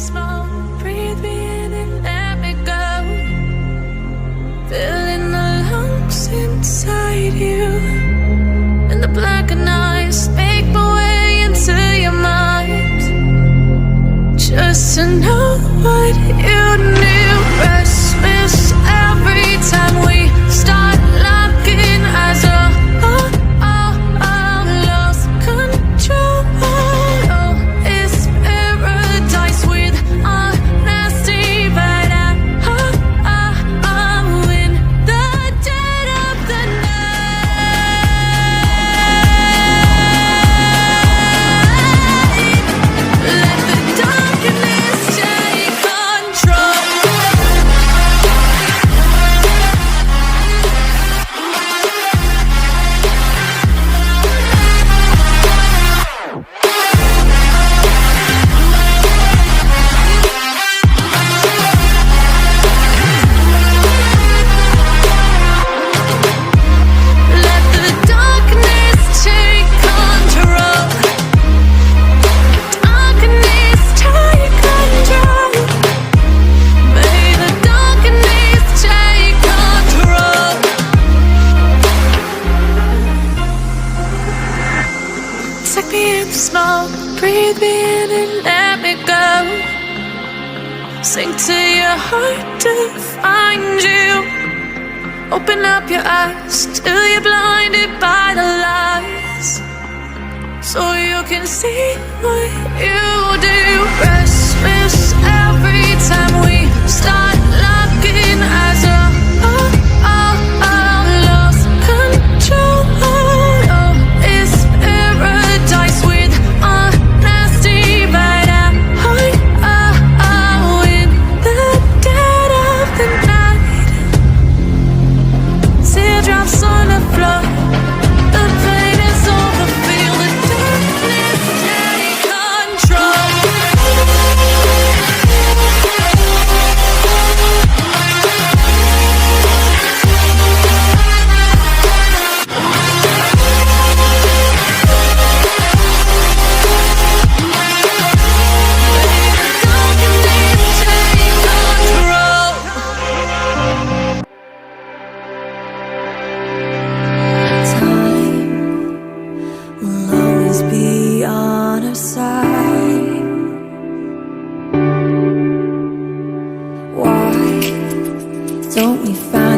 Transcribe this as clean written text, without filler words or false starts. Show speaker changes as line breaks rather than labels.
small, breathe me in and let me go. Filling the lungs inside you, and the blackened eyes make my way into your mind. Just to know what you knew. Restless every time we start locking eyes. Lost control. Oh, it's paradise with honesty, but I'm in the dead of the night. Let the darkness take control. Let the darkness take control. Darkness take control. May the darkness take control. Take me in the smoke, breathe me in and let me go. Sink to your heart to find you. Open up your eyes till you're blinded by the lies, so you can see what you do. Restless every time we start locking eyes. Lost control. Oh, it's paradise with honesty, but I'm in the dead of the night. Teardrops on the floor. The pain is over. Feel the darkness take control. Time will always be on our side. Why don't we find